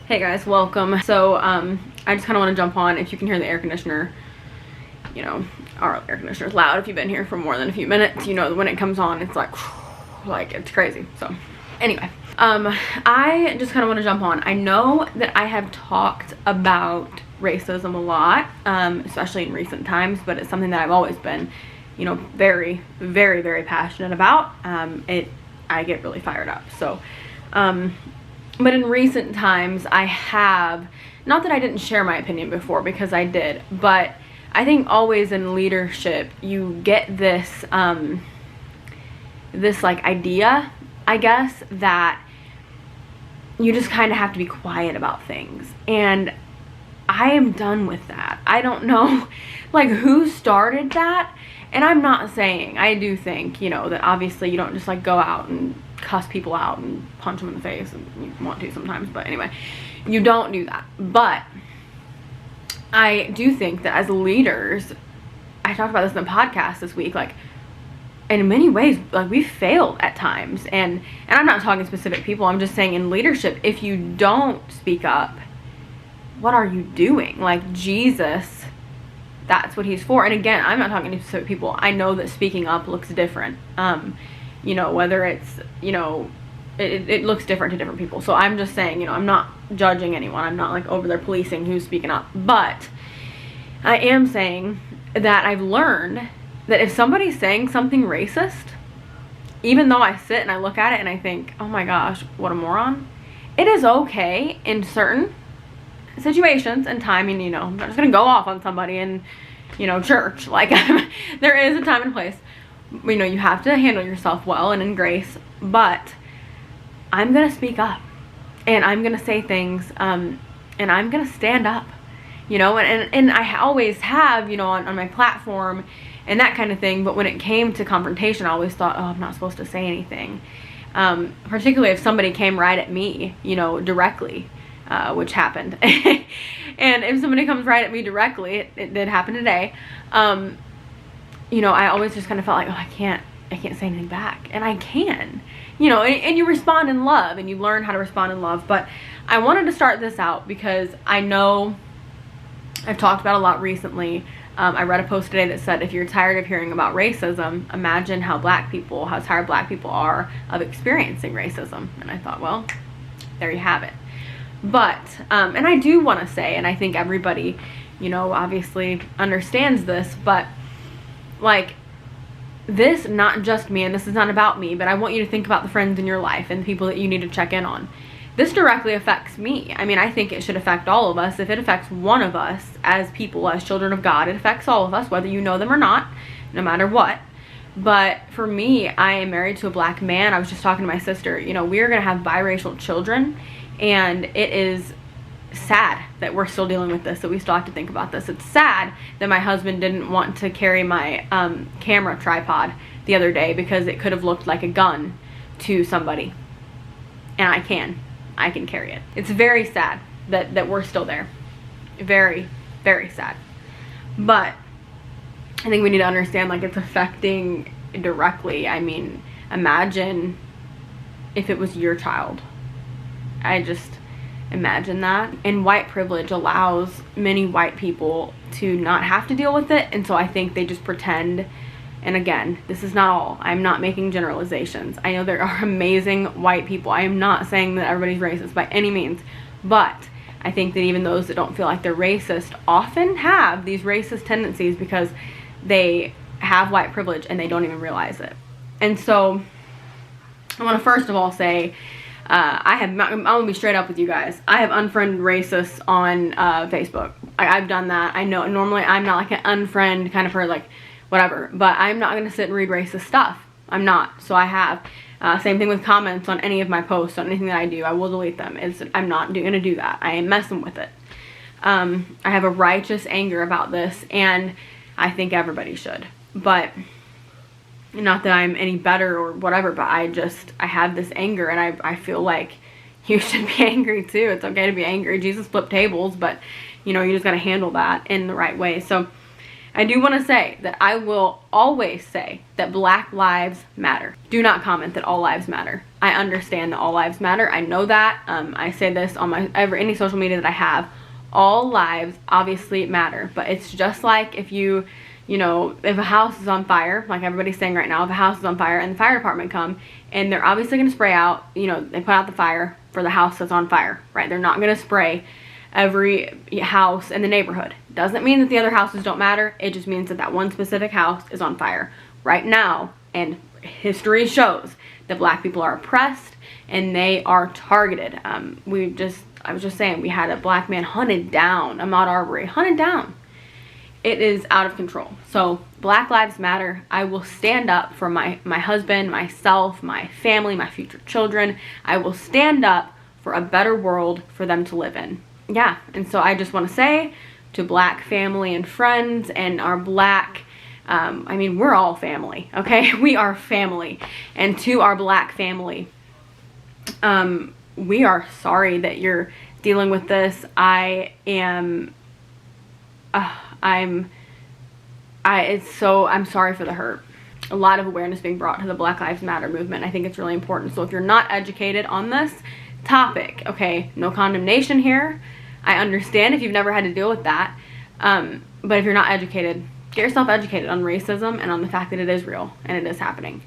Hey guys, welcome. So I just kind of want to jump on. If you can hear the air conditioner, you know, our air conditioner is loud. If you've been here for more than a few minutes, you know when it comes on, it's like it's crazy. So anyway, I just kind of want to jump on. I know that I have talked about racism a lot, especially in recent times, but it's something that I've always been, you know, very, very, very passionate about. I get really fired up. So but in recent times I have, not that I didn't share my opinion before, because I did, but I think always in leadership you get this this like idea, I guess, that you just kind of have to be quiet about things, and I am done with that. I don't know like who started that, and I'm not saying, I do think, you know, that obviously you don't just like go out and cuss people out and punch them in the face, and you want to sometimes, but anyway, you don't do that. But I do think that as leaders, I talked about this in the podcast this week, like in many ways, like we failed at times, and I'm not talking specific people, I'm just saying in leadership, if you don't speak up, what are you doing? Like Jesus, that's what he's for. And again, I'm not talking to specific people. I know that speaking up looks different. You know, whether it's, you know, it looks different to different people. So I'm just saying, you know, I'm not judging anyone. I'm not like over there policing who's speaking up. But I am saying that I've learned that if somebody's saying something racist, even though I sit and I look at it and I think, oh my gosh, what a moron, it is okay in certain situations and time. And, you know, I'm not just gonna go off on somebody in, you know, church. Like there is a time and place. You know, you have to handle yourself well and in grace, but I'm gonna speak up, and I'm gonna say things, and I'm gonna stand up, you know, and I always have, you know, on my platform and that kind of thing. But when it came to confrontation, I always thought, oh, I'm not supposed to say anything, particularly if somebody came right at me, you know, directly, which happened. And if somebody comes right at me directly, it did happen today, you know, I always just kind of felt like, oh, I can't say anything back. And I can, you know, and you respond in love, and you learn how to respond in love. But I wanted to start this out because I know I've talked about a lot recently. I read a post today that said, if you're tired of hearing about racism, imagine how tired black people are of experiencing racism. And I thought, well, there you have it. But, and I do want to say, and I think everybody, you know, obviously understands this, but like this, not just me, and this is not about me, but I want you to think about the friends in your life and the people that you need to check in on. This directly affects me. I mean, I think it should affect all of us. If it affects one of us as people, as children of God, it affects all of us, whether you know them or not, no matter what. But for me, I am married to a black man. I was just talking to my sister, you know, we're going to have biracial children, and it is sad that we're still dealing with this, that we still have to think about this. It's sad that my husband didn't want to carry my camera tripod the other day because it could have looked like a gun to somebody, and I can carry it. It's very sad that we're still there. Very, very sad. But I think we need to understand, like, it's affecting directly. I mean, imagine if it was your child. I just imagine that. And white privilege allows many white people to not have to deal with it, and so I think they just pretend. And again, this is not all. I'm not making generalizations. I know there are amazing white people. I am not saying that everybody's racist by any means, but I think that even those that don't feel like they're racist often have these racist tendencies because they have white privilege and they don't even realize it. And so I want to first of all say, I'm gonna be straight up with you guys. I have unfriended racists on Facebook. I've done that. I know normally I'm not like an unfriend kind of person, like whatever, but I'm not gonna sit and read racist stuff. I'm not. So I have. Same thing with comments on any of my posts, on anything that I do. I will delete them. I'm not gonna do that. I am messing with it. I have a righteous anger about this, and I think everybody should. But not that I'm any better or whatever, but I have this anger, and I feel like you should be angry too. It's okay to be angry. Jesus flipped tables, but you know, you just got to handle that in the right way. So I do want to say that I will always say that Black lives matter. Do not comment that all lives matter. I understand that all lives matter. I know that. I say this on any social media that I have. All lives obviously matter, but it's just like if you know, if a house is on fire, like everybody's saying right now, if a house is on fire and the fire department come and they're obviously going to spray out, you know, they put out the fire for the house that's on fire, right? They're not going to spray every house in the neighborhood. Doesn't mean that the other houses don't matter. It just means that that one specific house is on fire right now. And history shows that Black people are oppressed and they are targeted. I was just saying, we had a Black man hunted down, Ahmaud Arbery, hunted down. It is out of control. So Black lives matter. I will stand up for my husband, myself, my family, my future children. I will stand up for a better world for them to live in. Yeah, and so I just want to say to Black family and friends and our Black, I mean, we're all family, okay? We are family. And to our Black family, we are sorry that you're dealing with this. I'm sorry for the hurt. A lot of awareness being brought to the Black Lives Matter movement. I think it's really important. So if you're not educated on this topic, okay, no condemnation here. I understand if you've never had to deal with that. But if you're not educated, get yourself educated on racism and on the fact that it is real and it is happening.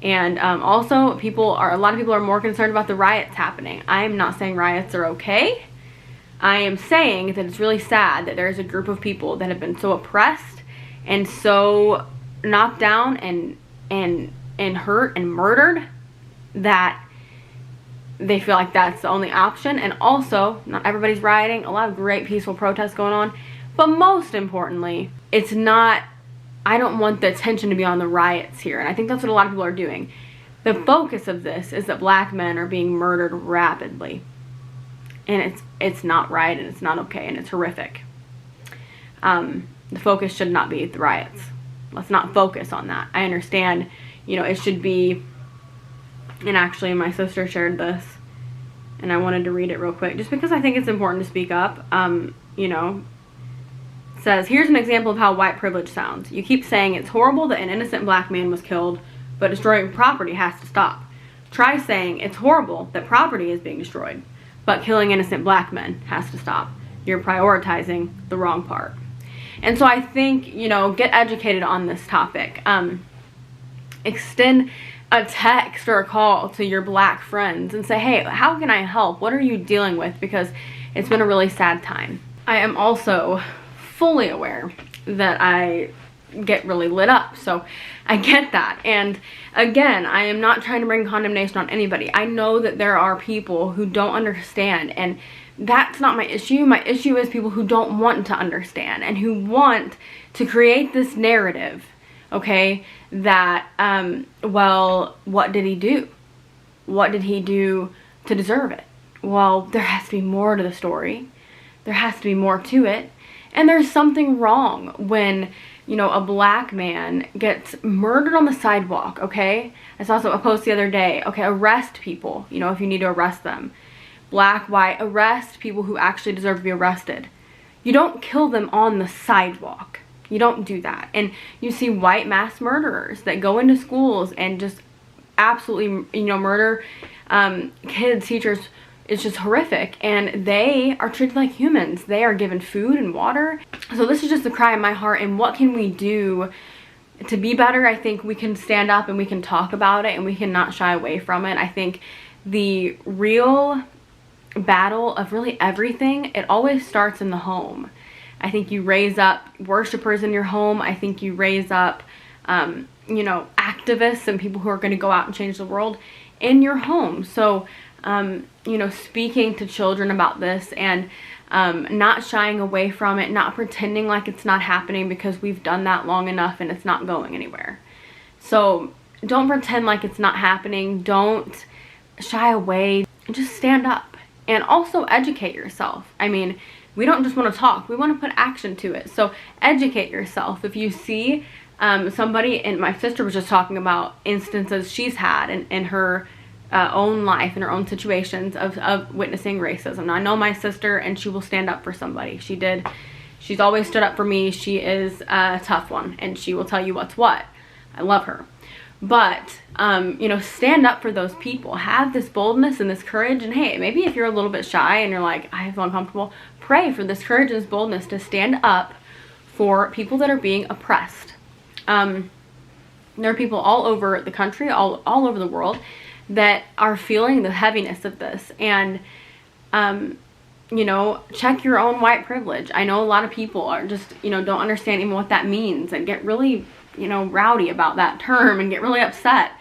And also a lot of people are more concerned about the riots happening. I am not saying riots are okay. I am saying that it's really sad that there's a group of people that have been so oppressed and so knocked down and hurt and murdered that they feel like that's the only option. And also, not everybody's rioting. A lot of great peaceful protests going on. But most importantly, I don't want the attention to be on the riots here. And I think that's what a lot of people are doing. The focus of this is that Black men are being murdered rapidly. And it's not right and it's not okay and it's horrific. The focus should not be the riots. Let's not focus on that. I understand, you know, it should be, and actually my sister shared this and I wanted to read it real quick just because I think it's important to speak up. You know, it says, here's an example of how white privilege sounds. You keep saying it's horrible that an innocent Black man was killed, but destroying property has to stop. Try saying it's horrible that property is being destroyed, but killing innocent Black men has to stop. You're prioritizing the wrong part. And so I think, you know, get educated on this topic. Extend a text or a call to your Black friends and say, hey, how can I help? What are you dealing with? Because it's been a really sad time. I am also fully aware that I get really lit up, so I get that. And again, I am not trying to bring condemnation on anybody. I know that there are people who don't understand, and that's not my issue. My issue is people who don't want to understand and who want to create this narrative, okay, that well, what did he do? What did he do to deserve it? Well, there has to be more to the story. There has to be more to it. And there's something wrong when, you know, a Black man gets murdered on the sidewalk, okay? I saw a post the other day. Okay, arrest people, you know, if you need to arrest them. Black, white, arrest people who actually deserve to be arrested. You don't kill them on the sidewalk. You don't do that. And you see white mass murderers that go into schools and just absolutely, you know, murder kids, teachers. It's just horrific, and they are treated like humans. They are given food and water. So this is just the cry in my heart, and what can we do to be better? I think we can stand up and we can talk about it and we can not shy away from it. I think the real battle of really everything, it always starts in the home. I think you raise up worshipers in your home. I think you raise up, you know, activists and people who are going to go out and change the world in your home. So, you know, speaking to children about this and not shying away from it, not pretending like it's not happening because we've done that long enough and it's not going anywhere. So don't pretend like it's not happening. Don't shy away. Just stand up and also educate yourself. I mean, we don't just want to talk. We want to put action to it. So educate yourself. If you see somebody, and my sister was just talking about instances she's had in her own life, in her own situations of witnessing racism. Now, I know my sister, and she will stand up for somebody. She did She's always stood up for me. She is a tough one, and she will tell you what's what. I love her. But, you know, stand up for those people. Have this boldness and this courage. And hey, maybe if you're a little bit shy and you're like, I feel uncomfortable, pray for this courage and this boldness to stand up for people that are being oppressed. There are people all over the country, all over the world, that are feeling the heaviness of this. And, you know, check your own white privilege. I know a lot of people are just, you know, don't understand even what that means and get really, you know, rowdy about that term and get really upset.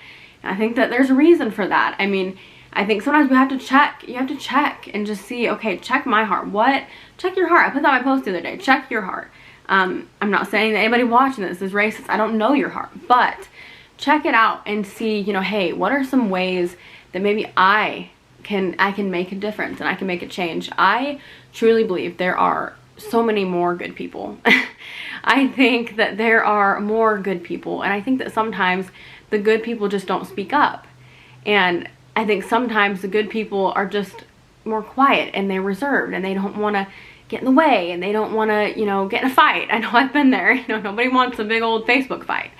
And I think that there's a reason for that. I mean, I think sometimes we have to check. You have to check and just see, okay, check my heart. Check your heart. I put that on my post the other day. Check your heart. I'm not saying that anybody watching this is racist. I don't know your heart, but check it out and see, you know, hey, what are some ways that maybe I can make a difference and I can make a change. I truly believe there are so many more good people. I think that there are more good people, and I think that sometimes the good people just don't speak up. And I think sometimes the good people are just more quiet and they're reserved and they don't want to get in the way and they don't want to, you know, get in a fight. I know I've been there. You know, nobody wants a big old Facebook fight.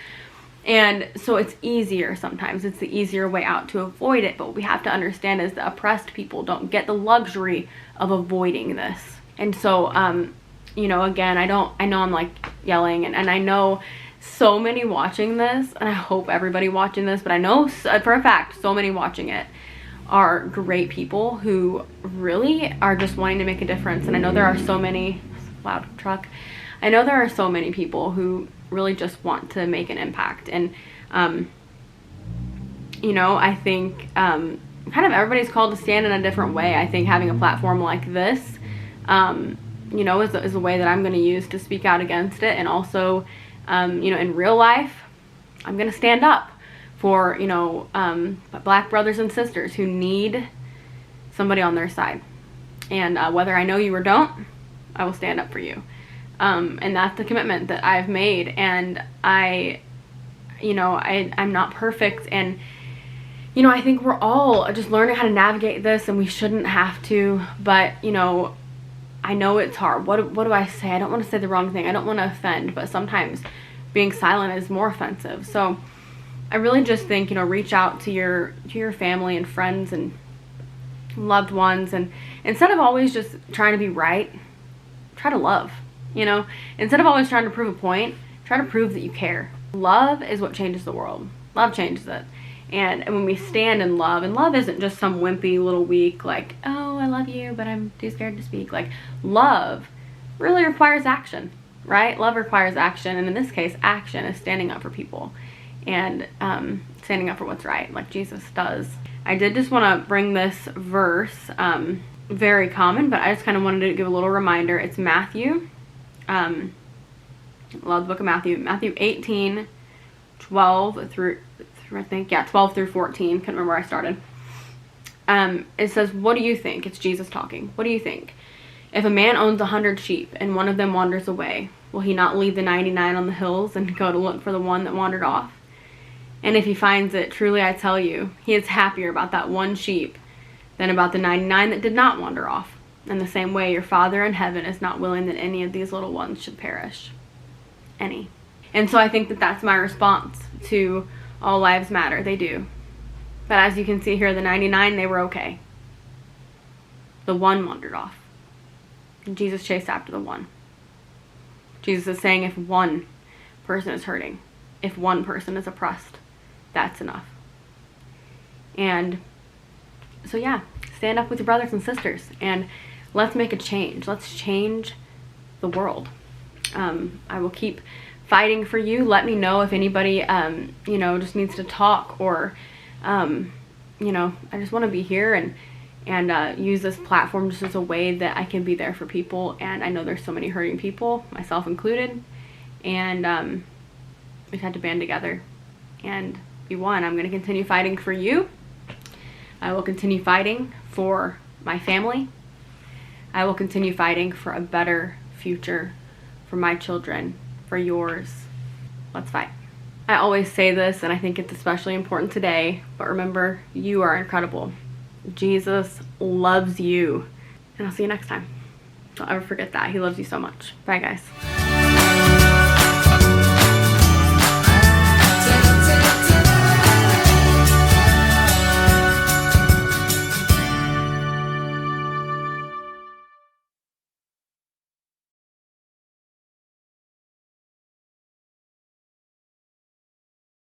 And so it's easier sometimes. It's the easier way out to avoid it. But what we have to understand is the oppressed people don't get the luxury of avoiding this. And so, you know, again, I know I'm like yelling, and I know so many watching this, and I hope everybody watching this, but I know for a fact so many watching it are great people who really are just wanting to make a difference. And I know there are so many, loud truck, I know there are so many people who really just want to make an impact. And you know, I think kind of everybody's called to stand in a different way. I think having a platform like this, you know, is a way that I'm going to use to speak out against it. And also, you know, in real life, I'm going to stand up for, you know, black brothers and sisters who need somebody on their side. And whether I know you or don't, I will stand up for you. And that's the commitment that I've made. And you know, I'm not perfect. And, you know, I think we're all just learning how to navigate this, and we shouldn't have to. But, you know, I know it's hard. What do I say? I don't want to say the wrong thing. I don't want to offend, but sometimes being silent is more offensive. So I really just think, you know, reach out to your family and friends and loved ones, and instead of always just trying to be right, try to love. You know, instead of always trying to prove a point, try to prove that you care. Love is what changes the world. Love changes it. And when we stand in love, and love isn't just some wimpy little weak, like, oh, I love you, but I'm too scared to speak. Like, love really requires action, right? Love requires action. And in this case, action is standing up for people and standing up for what's right, like Jesus does. I did just want to bring this verse, very common, but I just kind of wanted to give a little reminder. It's Matthew. Love the book of Matthew. Matthew 18, 12 through, I think, yeah, 12 through 14. Couldn't remember where I started. It says, what do you think? It's Jesus talking. What do you think? If a man owns 100 sheep and one of them wanders away, will he not leave the 99 on the hills and go to look for the one that wandered off? And if he finds it, truly I tell you, he is happier about that one sheep than about the 99 that did not wander off. In the same way, your Father in heaven is not willing that any of these little ones should perish. Any. And so I think that that's my response to All Lives Matter. They do. But as you can see here, the 99, they were okay. The one wandered off. And Jesus chased after the one. Jesus is saying if one person is hurting, if one person is oppressed, that's enough. And so yeah, stand up with your brothers and sisters and let's make a change. Let's change the world. I will keep fighting for you. Let me know if anybody, you know, just needs to talk, or, you know, I just want to be here and use this platform just as a way that I can be there for people. And I know there's so many hurting people, myself included, and we've had to band together and be one. I'm going to continue fighting for you. I will continue fighting for my family. I will continue fighting for a better future for my children, for yours. Let's fight. I always say this, and I think it's especially important today, but remember, you are incredible. Jesus loves you. And I'll see you next time. Don't ever forget that. He loves you so much. Bye, guys.